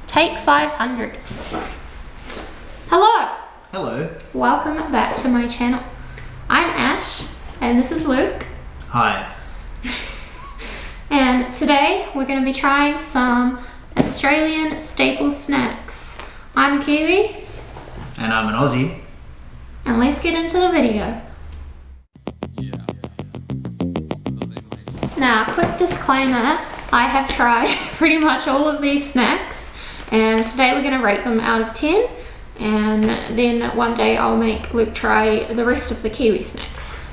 Take 500. Hello. Hello. Welcome back to my channel. I'm Ash, and this is Luke. Hi. And today we're going to be trying some Australian staple snacks. I'm a Kiwi. And I'm an Aussie. And let's get into the video. Now, quick disclaimer, I have tried pretty much all of these snacks, and today we're going to rate them out of 10, and then one day I'll make Luke try the rest of the Kiwi snacks.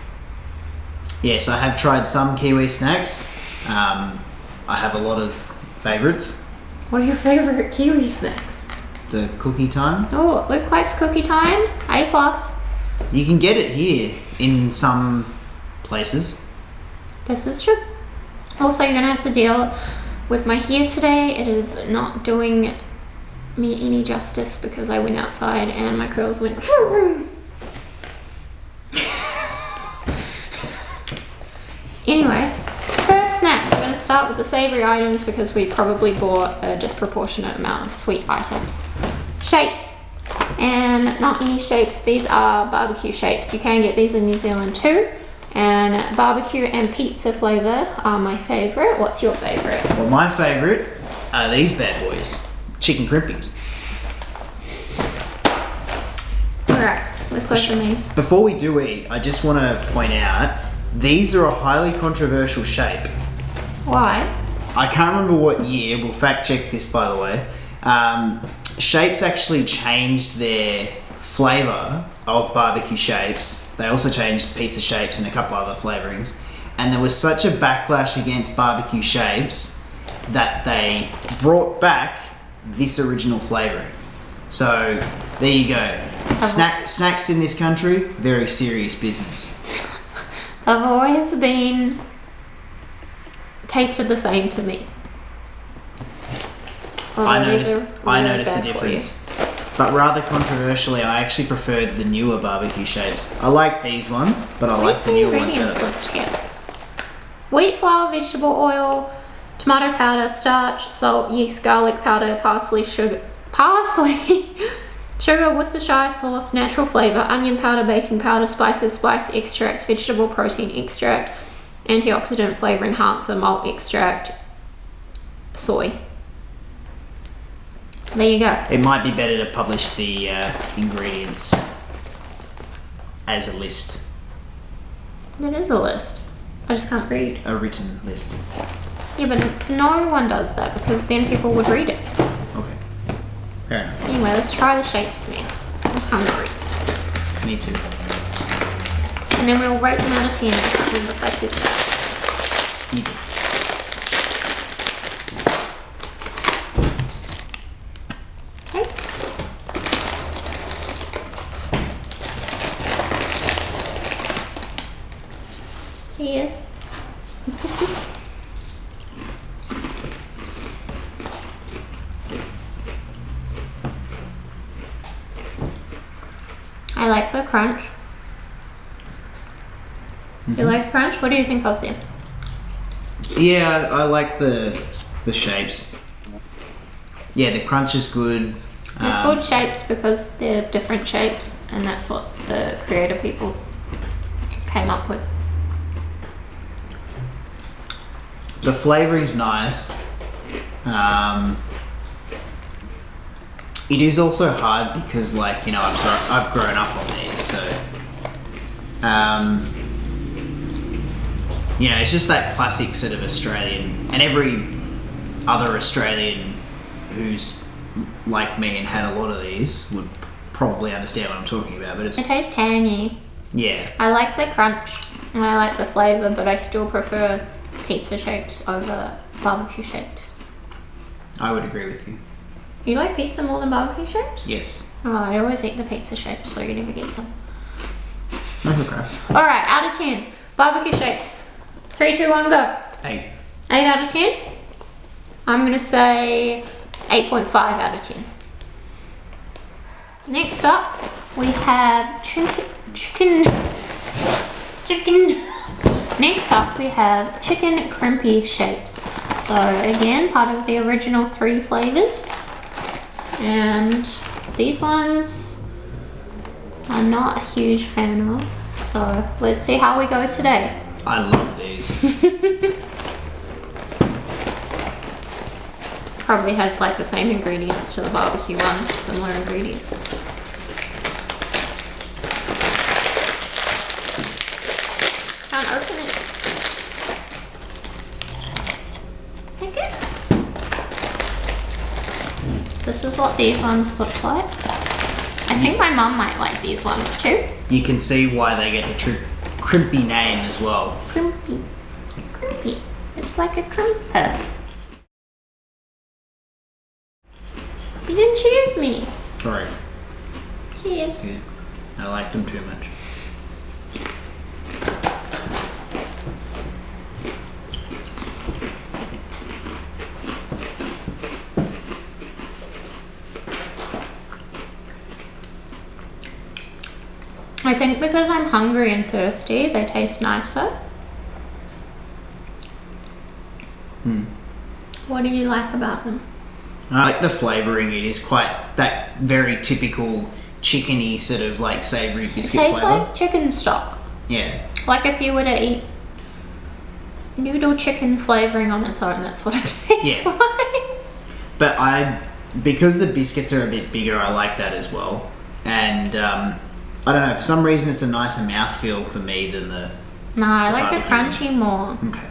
Yes, I have tried some Kiwi snacks. I have a lot of favourites. What are your favourite Kiwi snacks? The cookie time. Oh, Luke likes cookie time. A+. You can get it here in some places. This is true. Also, you're going to have to deal with my hair today. It is not doing me any justice because I went outside and my curls went Anyway, first snack. We're going to start with the savoury items because we probably bought a disproportionate amount of sweet items. Shapes. And not any shapes. These are barbecue shapes. You can get these in New Zealand too. And barbecue and pizza flavour are my favourite. What's your favourite? Well, my favourite are these bad boys. Chicken crimpies. Alright, let's open these. Before we do eat, I just want to point out, these are a highly controversial shape. Why? I can't remember what year. We'll fact check this, by the way. Shapes actually changed their flavour of barbecue shapes. They also changed pizza shapes and a couple other flavourings. And there was such a backlash against barbecue shapes that they brought back this original flavouring. So there you go. Snacks in this country, very serious business. They've always been tasted the same to me. I notice a difference. But rather controversially, I actually preferred the newer barbecue shapes. I like these ones, but I like the newer ones better. List here. Wheat flour, vegetable oil, tomato powder, starch, salt, yeast, garlic powder, parsley, sugar, sugar, Worcestershire sauce, natural flavour, onion powder, baking powder, spices, spice extracts, vegetable protein extract, antioxidant flavour enhancer, malt extract, soy. There you go. It might be better to publish the ingredients as a list. There is a list. I just can't read. A written list. Yeah, but no one does that because then people would read it. Okay. Fair enough. Anyway, let's try the shapes now. I'm hungry. Me too. And then we'll rate them out of 10. I can't remember if I said that. You do. Cheers. I like the crunch. You like crunch? What do you think of them? Yeah, I like the shapes. Yeah, the crunch is good. They're called shapes because they're different shapes, and that's what the creator people came up with. The flavouring's nice. It is also hard because, like, you know, I've grown up on these, so you know, it's just that classic sort of Australian, and every other Australian who's like me and had a lot of these would probably understand what I'm talking about. But It tastes tangy. Yeah. I like the crunch and I like the flavour, but I still prefer pizza shapes over barbecue shapes. I would agree with you. You like pizza more than barbecue shapes? Yes. Oh, I always eat the pizza shapes, so you never get them. Okay. Alright, out of 10. Barbecue shapes. 3, 2, 1, go. 8. 8 out of 10? I'm going to say 8.5 out of 10. Next up, we have chicken. Next up, we have chicken crimpy shapes. So again, part of the original 3 flavors. And these ones I'm not a huge fan of. So let's see how we go today. I love these. Probably has like the same ingredients to the barbecue ones, similar ingredients. Can't open it. Take it. This is what these ones look like. I think my mum might like these ones too. You can see why they get the crimpy name as well. Crimpy. Crimpy. It's like a crimper. You didn't cheers me. Sorry. Cheers. Yeah. I liked them too much. I think because I'm hungry and thirsty, they taste nicer. What do you like about them? I like the flavouring. It is quite that very typical chickeny sort of like savoury biscuit Tastes flavour. like chicken stock. Yeah. Like if you were to eat noodle chicken flavouring on its own, that's what it tastes Yeah. like. But because the biscuits are a bit bigger, I like that as well. And I don't know, for some reason it's a nicer mouthfeel for me than the... No, I like the barbecue crunchy more. Okay.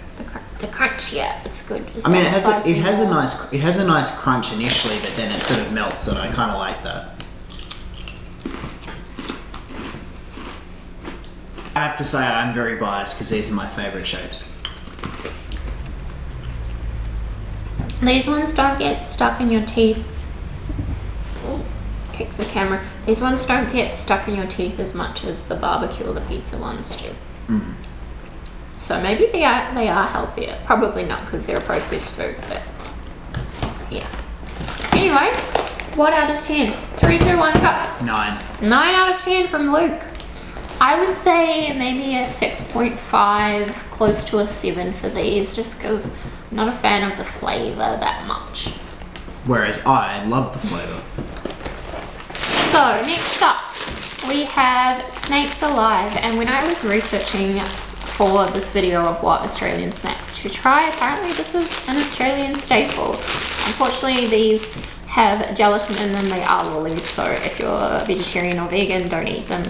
The crunch, yeah, it's good. I mean, it has satisfies me a more. nice crunch initially, but then it sort of melts, and I kind of like that. I have to say I'm very biased because these are my favourite shapes. These ones don't get stuck in your teeth. Ooh, kick the camera. These ones don't get stuck in your teeth as much as the barbecue or the pizza ones do. So maybe they are healthier. Probably not because they're a processed food, but yeah. Anyway, what out of 10? 3, 2, 1, go. 9. 9 out of 10 from Luke. I would say maybe a 6.5, close to a 7 for these, just because I'm not a fan of the flavour that much. Whereas I love the flavour. So next up, we have Snakes Alive, and when I was researching for this video of what Australian snacks to try, apparently this is an Australian staple. Unfortunately, these have gelatin in them. They are lollies, so if you're vegetarian or vegan, don't eat them.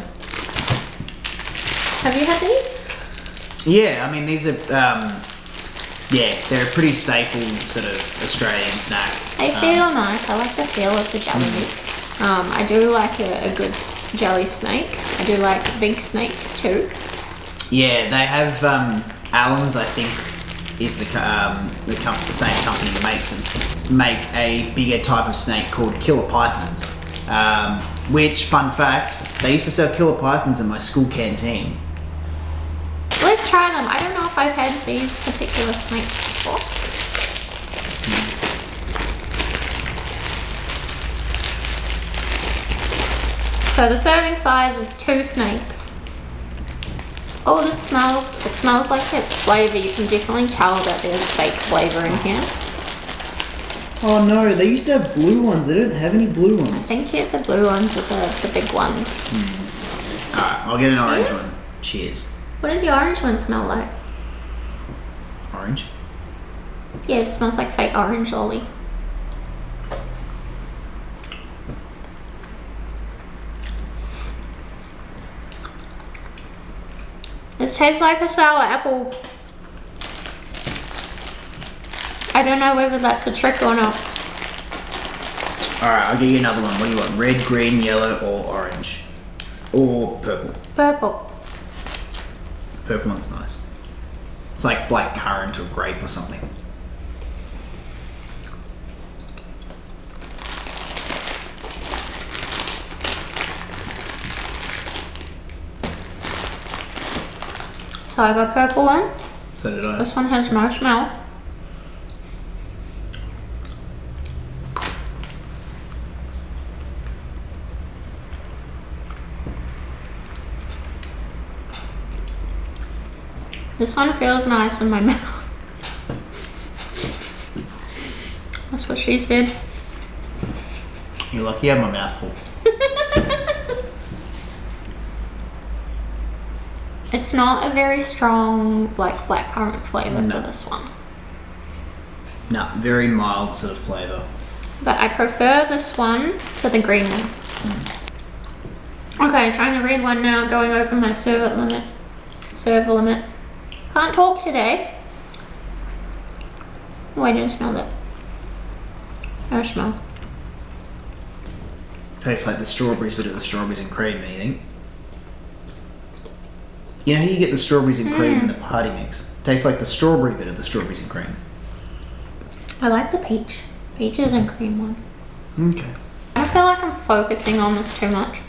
Have you had these? Yeah, I mean these are, they're a pretty staple sort of Australian snack. They feel nice. I like the feel of the jelly. I do like a good jelly snake. I do like big snakes too. Yeah, they have Allen's, I think, is the same company that makes them, make a bigger type of snake called killer pythons. Which, fun fact, they used to sell killer pythons in my school canteen. Let's try them. I don't know if I've had these particular snakes before. So the serving size is 2 snakes. Oh, it smells like it's flavour. You can definitely tell that there's fake flavour in here. Oh no, they used to have blue ones. They don't have any blue I ones. think the blue ones are the big ones. Alright, I'll get an orange Cheers. one. Cheers. What does your orange one smell like? Orange? Yeah, it smells like fake orange lolly. This tastes like a sour apple. I don't know whether that's a trick or not. Alright, I'll get you another one. What do you want? Red, green, yellow, or orange? Or purple? Purple. Purple one's nice. It's like black currant or grape or something. So I got purple one. So did I. This one has no smell. This one feels nice in my mouth. That's what she said. You're lucky I have my mouth full. It's not a very strong, like, blackcurrant flavour No. for this one. No, very mild sort of flavour. But I prefer this one to the green one. Okay, trying to read one now, going over my serve limit. Can't talk today. Oh, I didn't smell that. No smell. Tastes like the strawberries, but the strawberries and cream, don't you think? You know how you get the strawberries and cream in the party mix? Tastes like the strawberry bit of the strawberries and cream. I like the peaches and cream one. Okay. I feel like I'm focusing on this too much.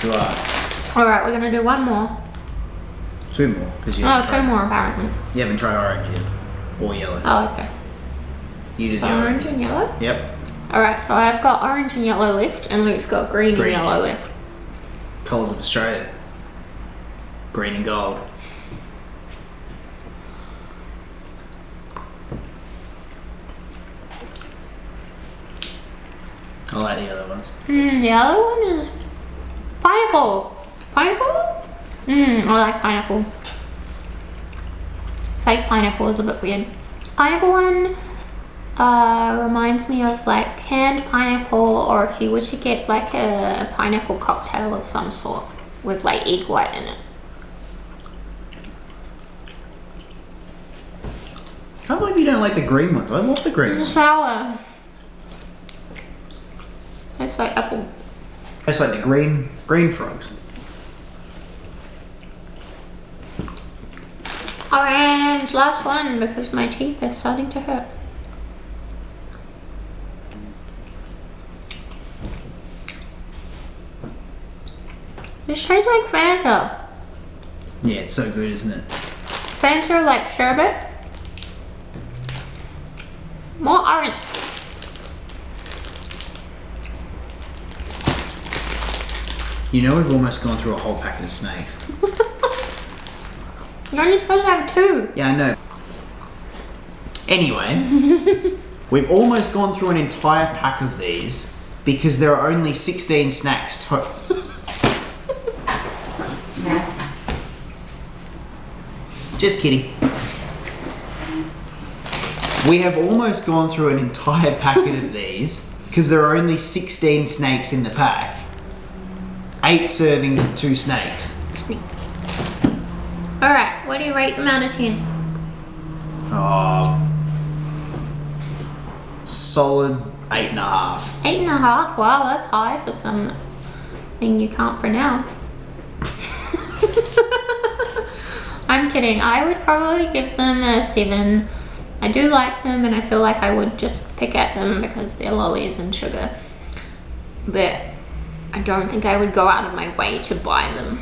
You are. Alright, we're gonna do one more. 2 more, because you Oh, haven't 2 tried. more apparently. You haven't tried orange yet. Or yellow. Oh, okay. You did So the orange and yellow? Yep. Alright, so I've got orange and yellow left, and Luke's got green and Green. yellow left. Colours of Australia. Green and gold. I like the other ones. The other one is pineapple. Pineapple? I like pineapple. Fake pineapple is a bit weird. Pineapple one reminds me of like canned pineapple, or if you were to get like a pineapple cocktail of some sort with like egg white in it. I can't believe you don't like the green ones. I love the green It's ones. sour. It's like apple. It's like the green frogs. Orange, last one because my teeth are starting to hurt. This tastes like Fanta. Yeah, it's so good, isn't it? Fanta like sherbet. More orange. You know we've almost gone through a whole packet of snakes. You're only supposed to have 2. Yeah, I know. Anyway, we've almost gone through an entire pack of these because there are only 16 snacks. Just kidding. We have almost gone through an entire packet of these because there are only 16 snakes in the pack. 8 servings of 2 snakes. Alright, what do you rate them out of 10? Oh, solid 8.5. 8.5? Wow, that's high for something you can't pronounce. I'm kidding. I would probably give them a 7. I do like them and I feel like I would just pick at them because they're lollies and sugar. But I don't think I would go out of my way to buy them.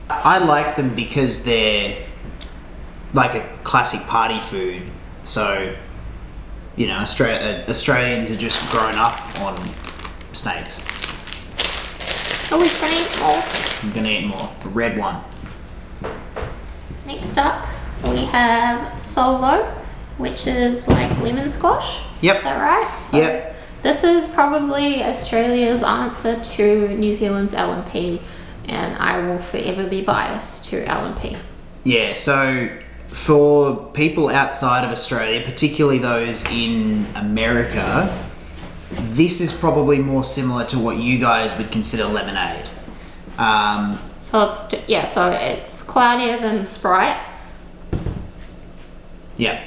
I like them because they're like a classic party food. So, you know, Australians are just grown up on snakes. Oh, we're gonna eat more. I'm gonna eat more. The red one. Next up, we have Solo, which is like lemon squash. Yep. Is that right? So Yep. This is probably Australia's answer to New Zealand's L&P, and I will forever be biased to L&P. Yeah, so for people outside of Australia, particularly those in America, this is probably more similar to what you guys would consider lemonade. So it's cloudier than Sprite. Yeah.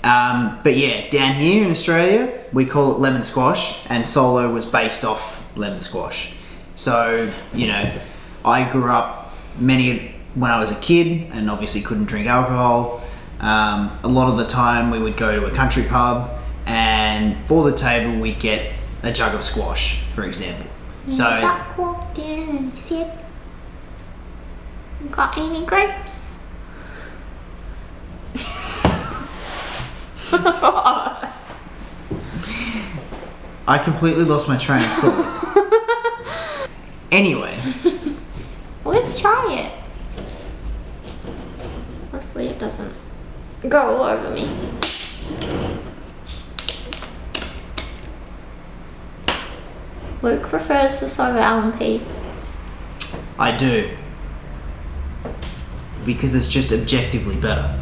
But yeah, down here in Australia, we call it lemon squash, and Solo was based off lemon squash. So, you know, I grew up when I was a kid and obviously couldn't drink alcohol. A lot of the time we would go to a country pub and for the table we'd get a jug of squash, for example. So Duck walked in and he said, "Got any grapes?" I completely lost my train of thought. Anyway, Let's try it. Hopefully it doesn't go all over me. Luke prefers this over L&P. I do. Because it's just objectively better.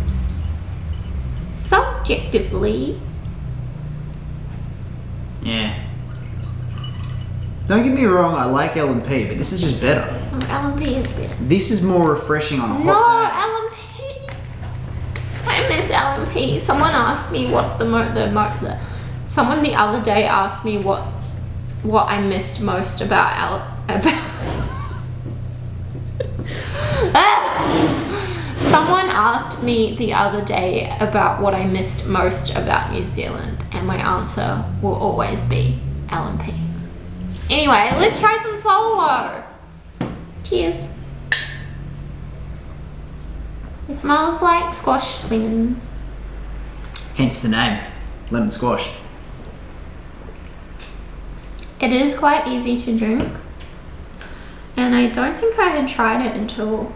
Subjectively. Yeah. Don't get me wrong, I like L&P, but this is just better. L&P is better. This is more refreshing on a hot day. L&P. I miss L&P. Someone asked me what someone the other day asked me what I missed most about Someone asked me the other day about what I missed most about New Zealand, and my answer will always be L&P. Anyway, let's try some solo. Cheers. It smells like squashed lemons. Hence the name, lemon squash. It is quite easy to drink, and I don't think I had tried it until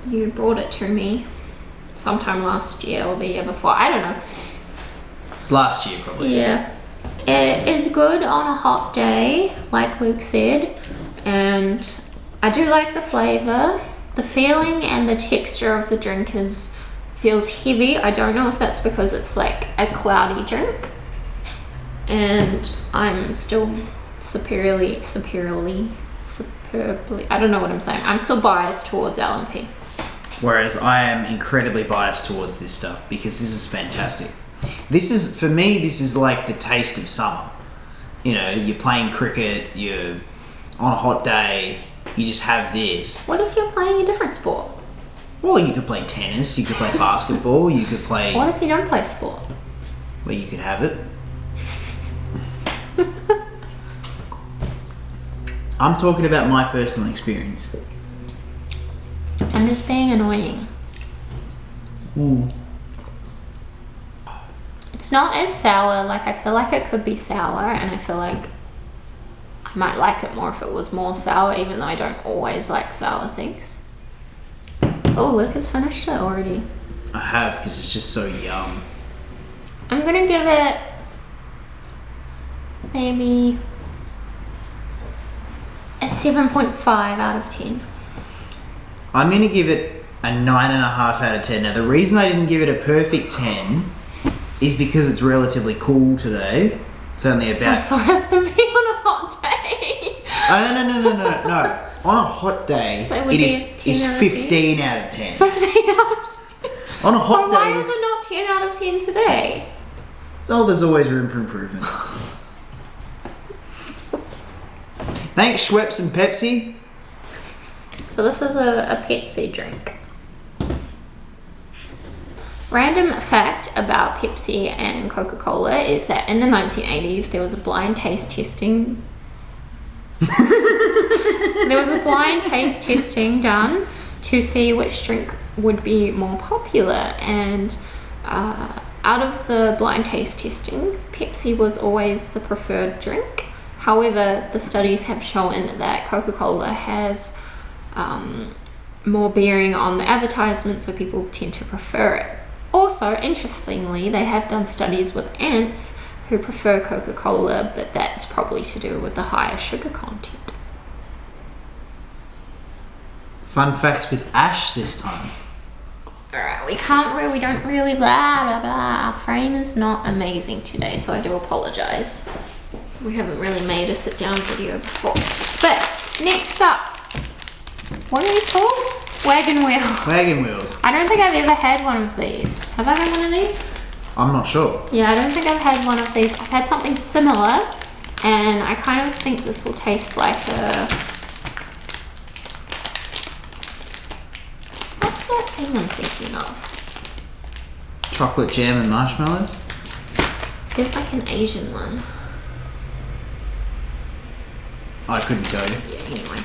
you brought it to me sometime last year or the year before. I don't know. Last year, probably. Yeah. It is good on a hot day, like Luke said, and I do like the flavour. The feeling and the texture of the drink feels heavy. I don't know if that's because it's like a cloudy drink, and I'm still superbly, I don't know what I'm saying. I'm still biased towards L&P. Whereas I am incredibly biased towards this stuff because this is fantastic. For me, this is like the taste of summer. You know, you're playing cricket, you're on a hot day, you just have this. What if you're playing a different sport? Well, you could play tennis, you could play basketball, you could play... What if you don't play sport? Well, you could have it. I'm talking about my personal experience. I'm just being annoying. Ooh. It's not as sour. Like, I feel like it could be sour, and I feel like I might like it more if it was more sour, even though I don't always like sour things. Oh, Luke has finished it already. I have, because it's just so yum. I'm gonna give it maybe a 7.5 out of 10. I'm going to give it a 9.5 out of 10. Now, the reason I didn't give it a perfect 10 is because it's relatively cool today. It's only about... So it has to be on a hot day. Oh, no. On a hot day, So it would it be is a 10 15 out of 10. 15 out of 10. On a hot So why day... is it not 10 out of 10 today? Oh, there's always room for improvement. Thanks, Schweppes and Pepsi. So this is a Pepsi drink. Random fact about Pepsi and Coca-Cola is that in the 1980s there was a blind taste testing. There was a blind taste testing done to see which drink would be more popular, and out of the blind taste testing, Pepsi was always the preferred drink. However, the studies have shown that Coca-Cola has more bearing on the advertisement, so people tend to prefer it. Also, interestingly, they have done studies with ants who prefer Coca-Cola, but that's probably to do with the higher sugar content. Fun facts with Ash this time. Alright, we don't really blah blah blah. Our frame is not amazing today, so I do apologise. We haven't really made a sit down video before. But next up, what are these called? Wagon wheels. Wagon wheels. I don't think I've ever had one of these. Have I had one of these? I'm not sure. Yeah, I don't think I've had one of these. I've had something similar, and I kind of think this will taste like a... What's that thing I'm thinking of? Chocolate jam and marshmallows? There's like an Asian one. I couldn't tell you. Yeah, anyway.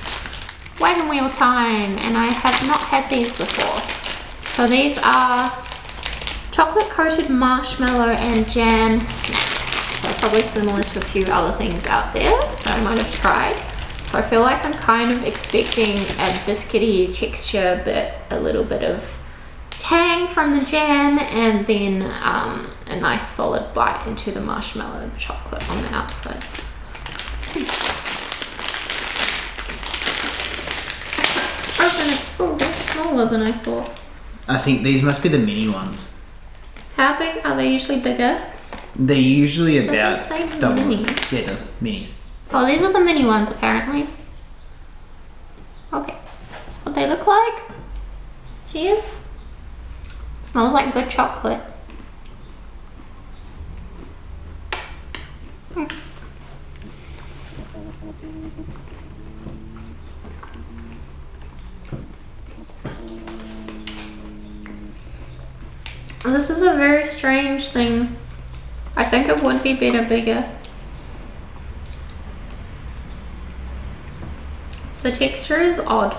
Wagon wheel time, and I have not had these before. So these are chocolate coated marshmallow and jam snacks. So probably similar to a few other things out there that I might have tried. So I feel like I'm kind of expecting a biscuity texture, but a little bit of tang from the jam, and then a nice solid bite into the marshmallow and the chocolate on the outside. smaller than I thought. I think these must be the mini ones. How big are they? Usually bigger? They're usually about Doesn't say double. minis. Yeah, it does. Minis. Oh, these are the mini ones apparently. Okay, that's what they look like. Cheers. Smells like good chocolate. This is a very strange thing. I think it would be better bigger. The texture is odd.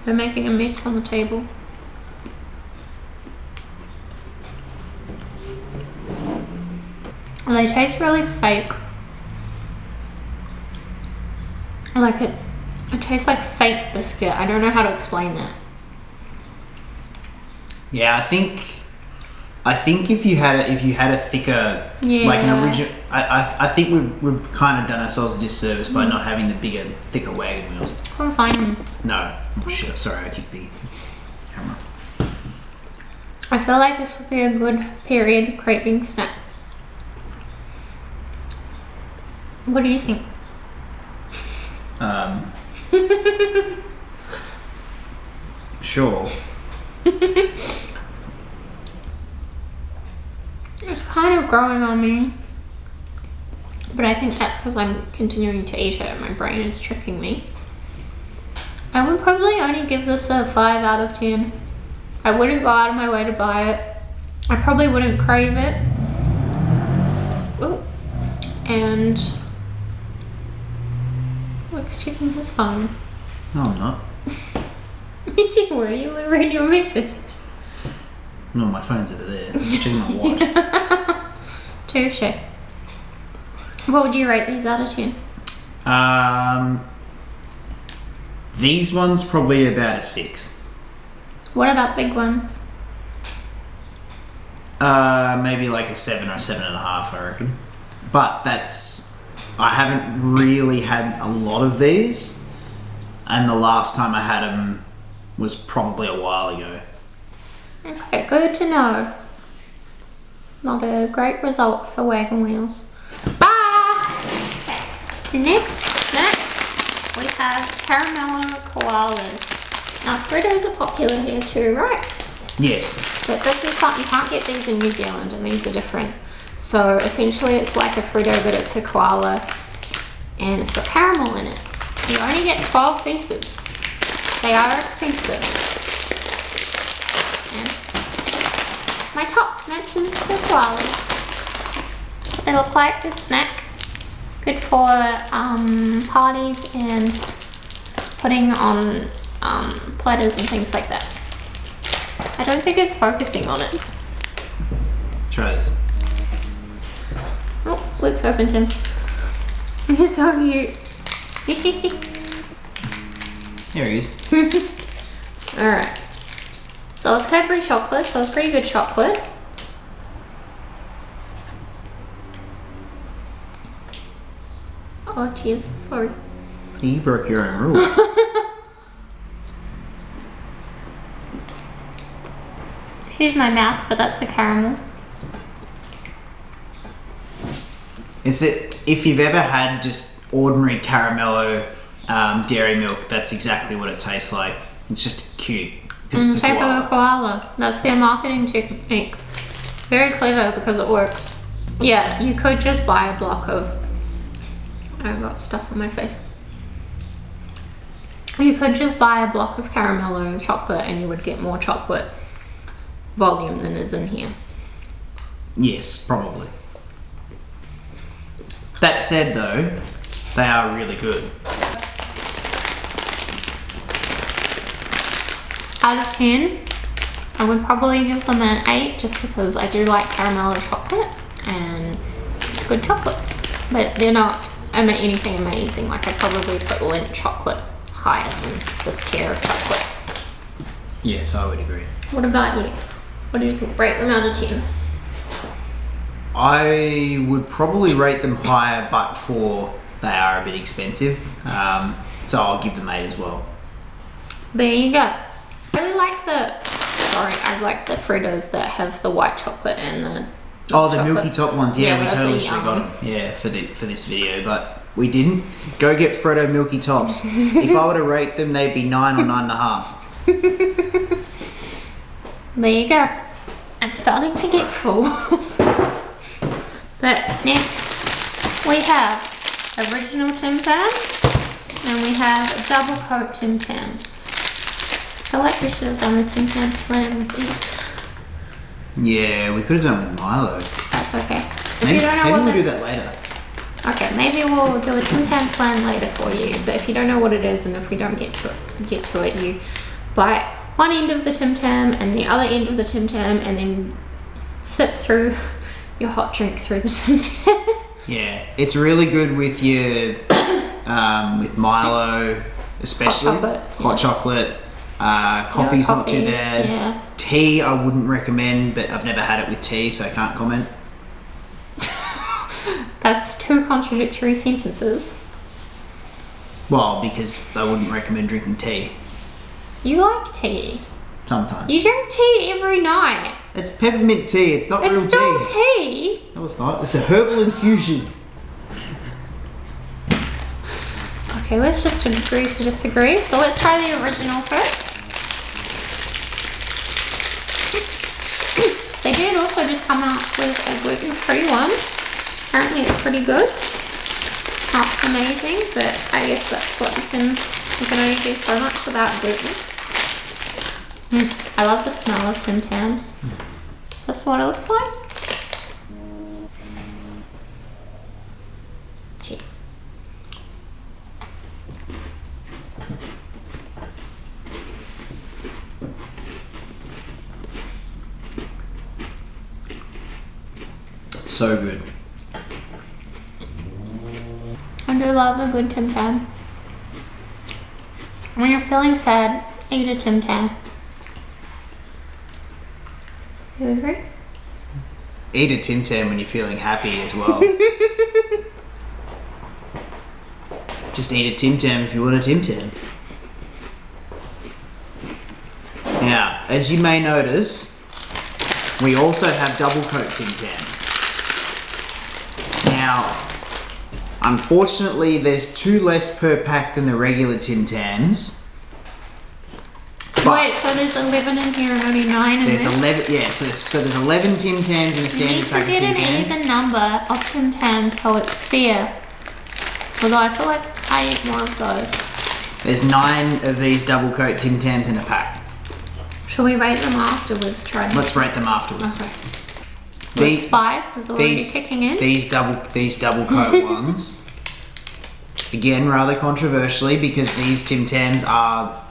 They're making a mess on the table. They taste really fake. Like it tastes like fake biscuit. I don't know how to explain that. Yeah, I think if you had a thicker, like an original, I think we've kind of done ourselves a disservice by not having the bigger, thicker wagon wheels. Couldn't find them. No, oh shit, sorry, I kicked the camera. I feel like this would be a good period craving snack. What do you think? Sure. It's kind of growing on me, but I think that's because I'm continuing to eat it. My brain is tricking me. I would probably only give this a 5 out of 10. I wouldn't go out of my way to buy it. I probably wouldn't crave it. Ooh. And Luke's checking his phone. No, I'm not. Yes, you were. You would read your message. No, my phone's over there. I'm just checking my watch. Touche. What would you rate these out of 10? These ones probably about a 6. What about the big ones? Maybe like a 7 or a 7.5, I reckon. But I haven't really had a lot of these, and the last time I had them was probably a while ago. Okay, good to know. Not a great result for wagon wheels. Bye! Okay. Next, we have caramel koalas. Now, Fritos are popular here too, right? Yes. But this is something, you can't get these in New Zealand, and these are different. So essentially it's like a Frito, but it's a koala, and it's got caramel in it. You only get 12 pieces. They are expensive. And my top matches the koalas. They look like good snack. Good for parties and putting on platters and things like that. I don't think it's focusing on it. Try this. Oh, Luke's opened him. He's so cute. There he is. Alright. So it's Cadbury chocolate, so it's pretty good chocolate. Oh, cheers. Sorry. You broke your own rule. Excuse my mouth, but that's the caramel. If you've ever had just ordinary caramello dairy milk, that's exactly what it tastes like. It's just cute because it's a Shape of koala. a koala. That's their marketing technique. Very clever because it works. Yeah, you could just buy a block of... I got stuff on my face. You could just buy a block of caramello chocolate and you would get more chocolate volume than is in here. Yes, probably. That said though, they are really good. Out of 10, I would probably give them an 8 just because I do like caramello chocolate and it's good chocolate. But they're not anything amazing. Like I'd probably put Lindt chocolate higher than this tier of chocolate. Yes, I would agree. What about you? What do you rate them out of 10? I would probably rate them higher, but they are a bit expensive. So I'll give them 8 as well. There you go. I really like I like the Fritos that have the white chocolate and the the milky top ones. Yeah, we those totally are should have yum. got them. Yeah, for this video, but we didn't. Go get Freddo Milky Tops. If I were to rate them, they'd be 9 or 9.5. There you go. I'm starting to get full. But next we have original Tim Tams and we have double coat Tim Tams. I feel like we should have done the Tim Tam Slam with these. Yeah, we could have done with Milo. That's okay. If Maybe, you don't know maybe what we'll do that later. Okay, maybe we'll do a Tim Tam Slam later for you. But if you don't know what it is and if we don't get to it, you bite one end of the Tim Tam and the other end of the Tim Tam and then sip through your hot drink through the Tim Tam. Yeah, it's really good with your with Milo, especially hot chocolate. Coffee's not too bad. Yeah. Tea I wouldn't recommend, but I've never had it with tea, so I can't comment. That's two contradictory sentences. Well, because I wouldn't recommend drinking tea. You like tea. Sometimes. You drink tea every night. It's peppermint tea, it's not real It's still tea. No, it's not. It's a herbal infusion. Okay, let's just agree to disagree. So let's try the original first. They did also just come out with a gluten-free one. Apparently it's pretty good. Not amazing, but I guess that's what you can only do so much without gluten. I love the smell of Tim Tams. Is this what it looks like? Cheers. So good. I do love a good Tim Tam. When you're feeling sad, eat a Tim Tam. You agree? Eat a Tim Tam when you're feeling happy as well. Just eat a Tim Tam if you want a Tim Tam. Now, as you may notice, we also have double coat Tim Tams. Now, unfortunately, there's 2 less per pack than the regular Tim Tams. Wait, so there's 11 in here and only 9 in There's there? 11, yeah, so there's 11 Tim Tams in a You standard need to pack of get Tim an Tams. even number of Tim Tams so it's fair. Although I feel like I eat more of those. There's 9 of these double coat Tim Tams in a pack. Shall we rate them after we've tried them? Let's rate them afterwards. Okay. The spice is already kicking in. These double coat ones, again, rather controversially, because these Tim Tams are,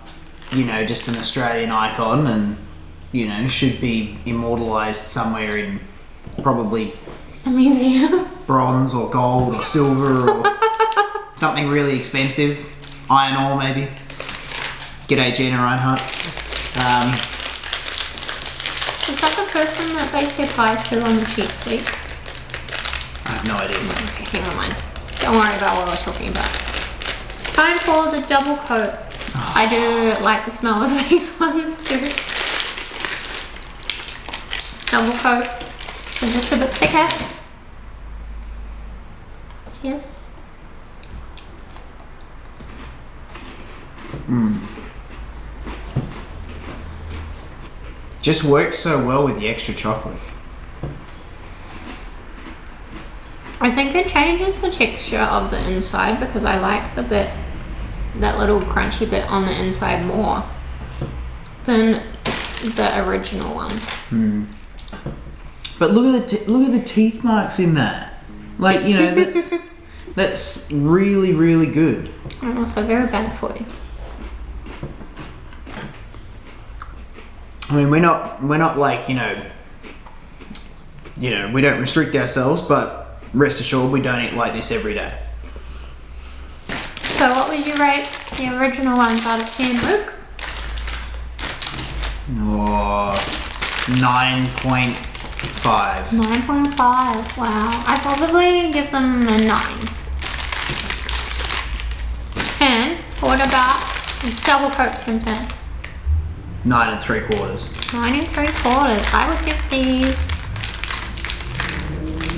you know, just an Australian icon and, you know, should be immortalised somewhere in probably A museum. bronze or gold or silver or something really expensive. Iron ore, maybe. G'day, Gina Reinhardt. Is that the person that they say bye to on the cheap sweets? I have no idea. Okay, never mind. Don't worry about what I was talking about. Time for the double coat. I do like the smell of these ones too. Double coat. So just a bit thicker. Cheers. Just works so well with the extra chocolate. I think it changes the texture of the inside because I like that little crunchy bit on the inside more than the original ones. But look at the teeth marks in that. Like, you know, that's really, really good. And also very bad for you. I mean, we're not like, you know, we don't restrict ourselves, but rest assured we don't eat like this every day. So what would you rate the original ones out of 10, Luke? Oh, 9.5. 9.5. Wow. I probably give them a 9. And what about double Coke Tim Tams? 9 3/4. 9 3/4. I would give these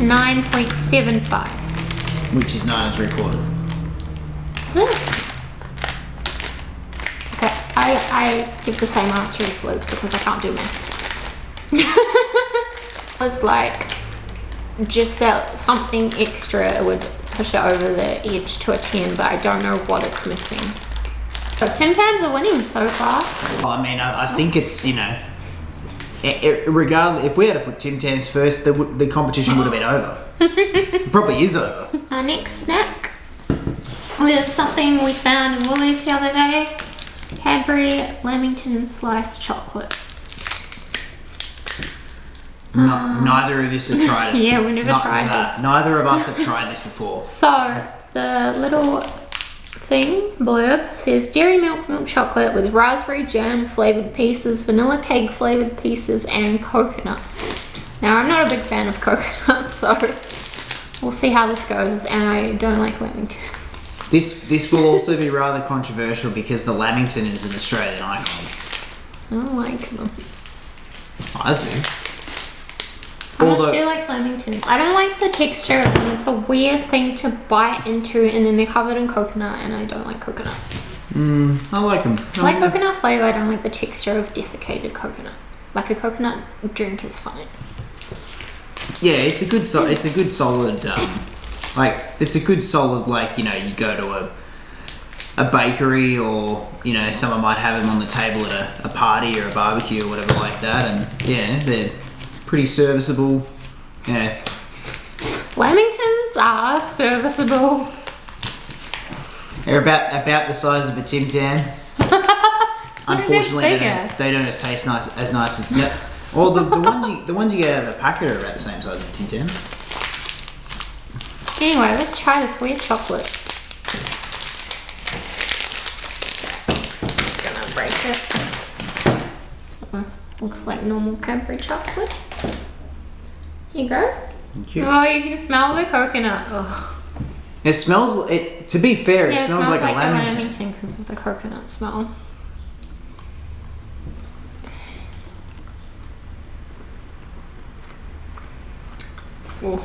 9.75. Which is 9 3/4. Is it? Okay, I give the same answer as Luke because I can't do maths. It's like just that something extra would push it over the edge to a 10, but I don't know what it's missing. But Tim Tams are winning so far. I mean, I think it's, you know, regardless, if we had to put Tim Tams first, the competition would have been over. It probably is over. Our next snack is something we found in Woolies the other day. Cadbury Lamington sliced chocolate. Neither of us have tried this. Yeah, we never tried this. Neither of us have tried this before. So, the little thing, blurb, says dairy milk chocolate with raspberry jam flavoured pieces, vanilla cake flavoured pieces, and coconut. Now, I'm not a big fan of coconut, so we'll see how this goes, and I don't like Lamington. This will also be rather controversial because the Lamington is an Australian icon. I don't like them. I do. How much do you like Lamington? I don't like the texture of them. It's a weird thing to bite into, and then they're covered in coconut, and I don't like coconut. I like them. I like coconut flavour. I don't like the texture of desiccated coconut. Like a coconut drink is fine. Yeah, it's a good solid. It's a good solid. Like, you know, you go to a bakery, or, you know, someone might have them on the table at a party or a barbecue or whatever like that, and yeah, they're pretty serviceable. Yeah. Lamingtons are serviceable. They're about the size of a Tim Tam. Unfortunately, they don't taste as nice as, yep. Or the ones you get out of a packet are about the same size as a Tim Tam. Anyway, let's try this weird chocolate. Just gonna break it. So, looks like normal Cadbury chocolate. Here you go. Thank you. Oh, you can smell the coconut. Ugh. It smells. To be fair, it smells like a Lamington because of the coconut smell. Ooh.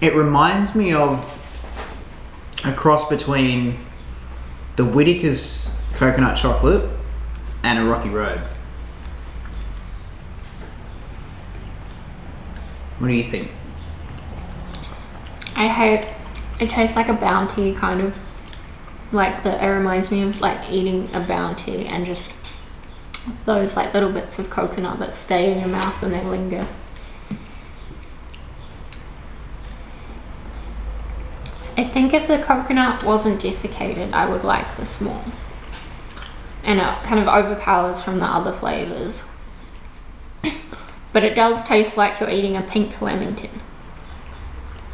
It reminds me of a cross between the Whittaker's coconut chocolate and a Rocky Road. What do you think? It tastes like a Bounty, kind of. It reminds me of like eating a Bounty and just those like little bits of coconut that stay in your mouth and they linger. I think if the coconut wasn't desiccated, I would like this more. And it kind of overpowers from the other flavours. But it does taste like you're eating a pink Lamington.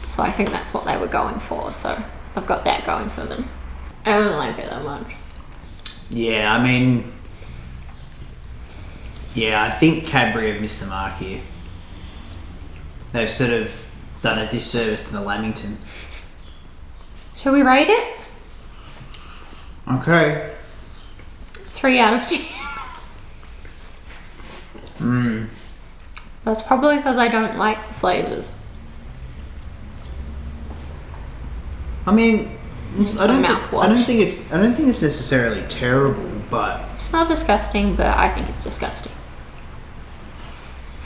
So I think that's what they were going for, so I've got that going for them. I don't like it that much. Yeah, I mean... Yeah, I think Cadbury have missed the mark here. They've sort of done a disservice to the Lamington. Shall we rate it? Okay. 3 out of 10. That's probably because I don't like the flavours. I mean, I don't think it's necessarily terrible, but it's not disgusting, but I think it's disgusting.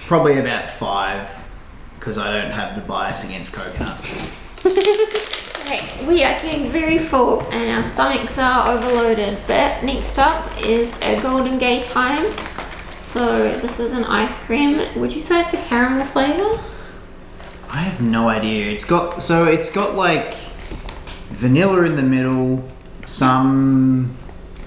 Probably about 5, because I don't have the bias against coconut. Okay, we are getting very full and our stomachs are overloaded, but next up is a Golden Gay time. So this is an ice cream. Would you say it's a caramel flavour? I have no idea. It's got like vanilla in the middle, some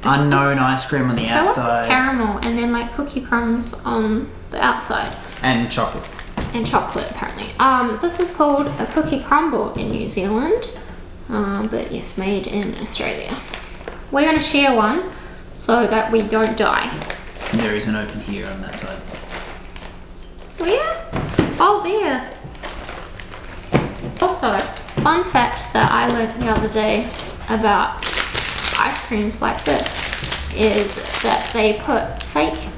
unknown ice cream on the outside. It's caramel and then like cookie crumbs on the outside. And chocolate. And chocolate apparently. This is called a cookie crumble in New Zealand, but yes, made in Australia. We're going to share one so that we don't die. And there is an open here on that side. Where? Oh, there. Also, fun fact that I learned the other day about ice creams like this is that they put fake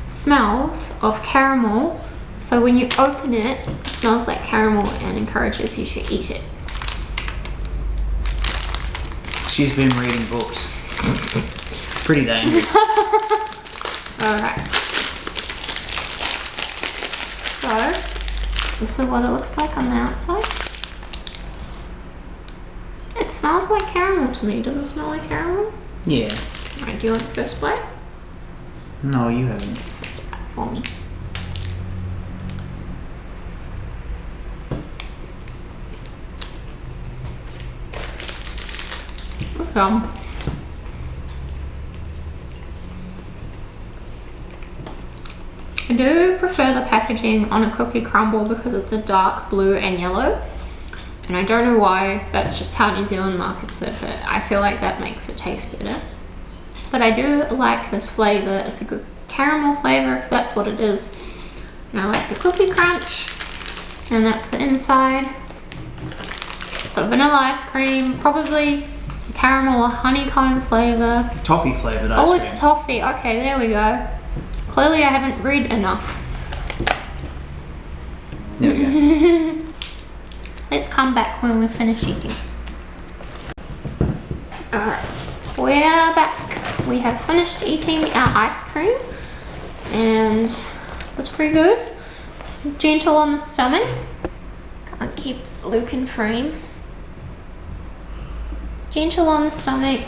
smells of caramel, so when you open it, it smells like caramel and encourages you to eat it. She's been reading books. Pretty dangerous. Alright. So, this is what it looks like on the outside. It smells like caramel to me. Does it smell like caramel? Yeah. Alright, do you want the first bite? No, you haven't. First bite for me. Yum. I do prefer the packaging on a cookie crumble because it's a dark blue and yellow. And I don't know why, that's just how New Zealand markets it, but I feel like that makes it taste better. But I do like this flavour. It's a good caramel flavour if that's what it is. And I like the cookie crunch. And that's the inside. So vanilla ice cream, probably a caramel or honeycomb flavour. Toffee flavoured ice cream. Oh, it's toffee. Okay, there we go. Clearly I haven't read enough. There we go. Let's come back when we're finished eating. Alright, we're back. We have finished eating our ice cream and it's pretty good. It's gentle on the stomach. Can't keep Luke in frame. Gentle on the stomach.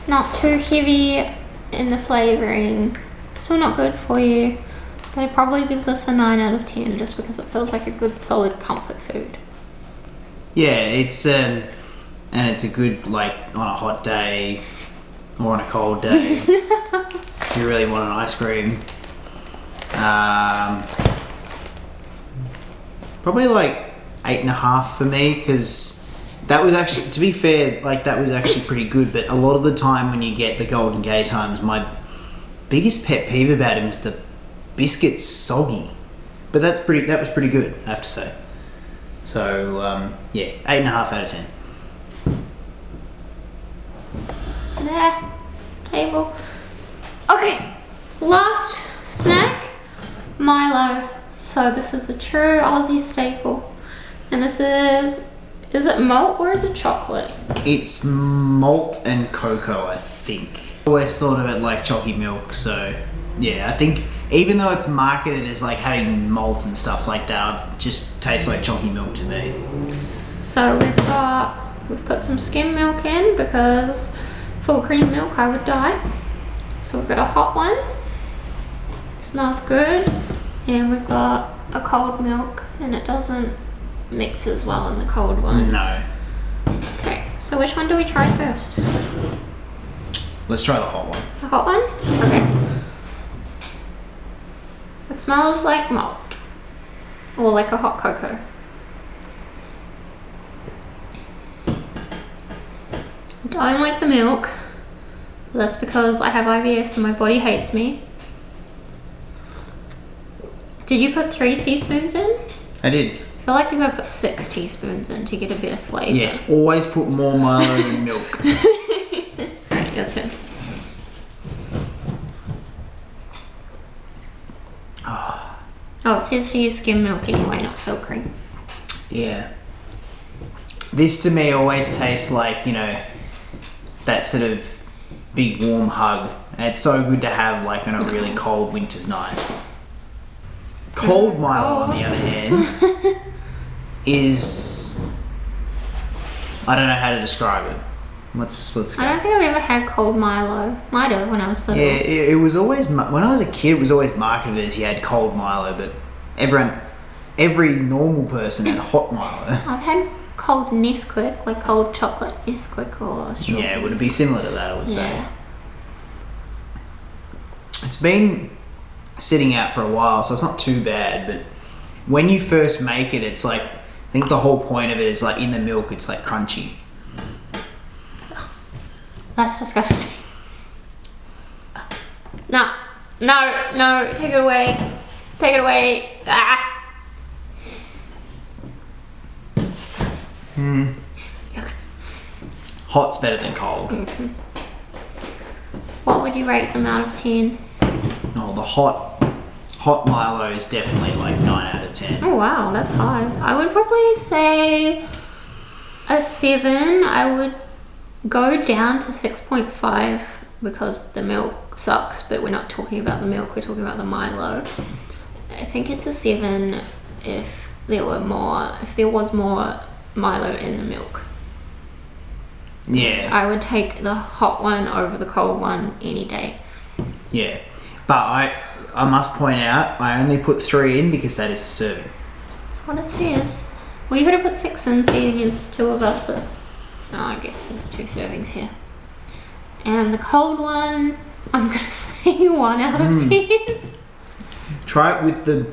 Not too heavy in the flavouring. Still not good for you. But I'd probably give this a 9 out of 10 just because it feels like a good solid comfort food. Yeah, it's and it's a good, like, on a hot day or on a cold day. If you really want an ice cream. Probably like 8.5 for me, because that was actually, to be fair, like that was actually pretty good. But a lot of the time when you get the Golden Gay Times, my biggest pet peeve about him is the biscuit's soggy. But that was pretty good, I have to say. So yeah, 8.5 out of 10. There, table. Okay, last snack, Milo. So this is a true Aussie staple. And this is it malt or is it chocolate? It's malt and cocoa, I think. Always thought of it like chalky milk, so yeah, I think even though it's marketed as like having malt and stuff like that, it just tastes like chalky milk to me. So we've put some skim milk in because full cream milk I would die. So we've got a hot one. Smells good. And we've got a cold milk and it doesn't mix as well in the cold one. No. Okay, so which one do we try first? Let's try the hot one. The hot one? Okay. It smells like malt. Or like a hot cocoa. Don't like the milk. That's because I have IBS and my body hates me. Did you put 3 teaspoons in? I did. I feel like you gotta put 6 teaspoons in to get a bit of flavour. Yes, always put more Milo than milk. Alright, your turn. Oh, it says to use skim milk anyway, not full cream. Yeah. This to me always tastes like, you know, that sort of big warm hug. And it's so good to have like on a really cold winter's night. Cold Milo, on the other hand, is, I don't know how to describe it. Let's go. I don't think I've ever had cold Milo. Might have when I was little. Yeah, it was always, when I was a kid, it was always marketed as you had cold Milo, but every normal person had hot Milo. I've had cold Nesquik, like cold chocolate Nesquik or strawberry. Yeah, it would be similar to that, I would say. Yeah. It's been sitting out for a while, so it's not too bad, but when you first make it, it's like, I think the whole point of it is like in the milk, it's like crunchy. That's disgusting. No, take it away. Take it away. Ah. Hot's better than cold. What would you rate them out of 10? Oh, the hot Milo is definitely like 9 out of 10. Oh wow, that's high. I would probably say a 7. I would go down to 6.5 because the milk sucks, but we're not talking about the milk, we're talking about the Milo. I think it's a 7 if there was more Milo in the milk. Yeah. I would take the hot one over the cold one any day. Yeah. But I must point out, I only put 3 in because that is serving. That's what it says. Well, you could have put 6 in, seeing there's 2 of us. So, I guess there's 2 servings here. And the cold one, I'm gonna say 1 out of 10. Try it with the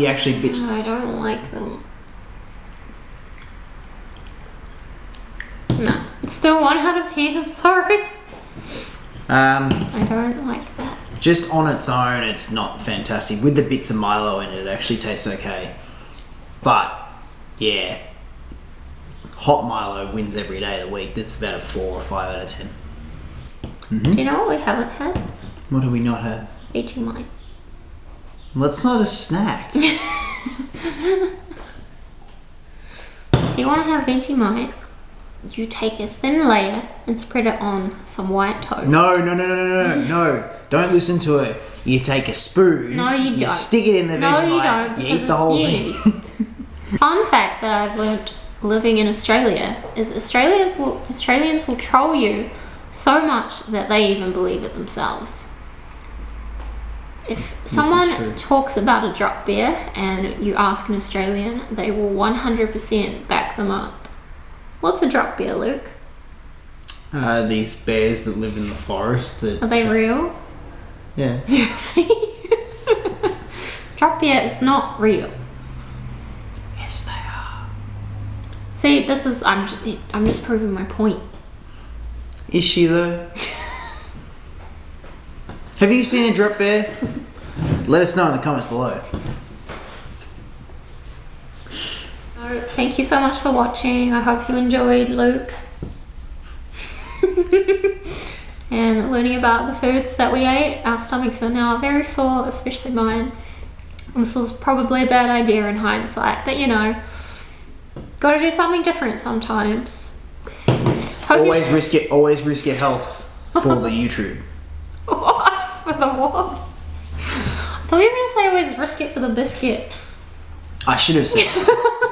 actually bits. I don't like them. No, it's still 1 out of 10. I'm sorry. I don't like that. Just on its own, it's not fantastic. With the bits of Milo in it, it actually tastes okay. But yeah, hot Milo wins every day of the week. That's about a 4 or 5 out of 10. Do you know what we haven't had? What have we not had? Vegemite. Well, that's not a snack. If you want to have Vegemite, you take a thin layer and spread it on some white toast. No. Don't listen to her. You take a spoon. No, you don't. You stick it in the Vegemite. No, you don't. You eat the whole thing. Fun fact that I've learned living in Australia is Australians will troll you so much that they even believe it themselves. If someone talks about a drop beer and you ask an Australian, they will 100% back them up. What's a drop beer, Luke? These bears that live in the forest. Are they real? Yeah. See? Drop beer is not real. Yes, they are. See, I'm just proving my point. Is she though? Have you seen a drop bear? Let us know in the comments below. Thank you so much for watching. I hope you enjoyed, Luke. And learning about the foods that we ate. Our stomachs are now very sore, especially mine. This was probably a bad idea in hindsight, but you know, gotta do something different sometimes. Always risk your health for the YouTube. What? For the what? I thought you were going to say always risk it for the biscuit. I should have said that.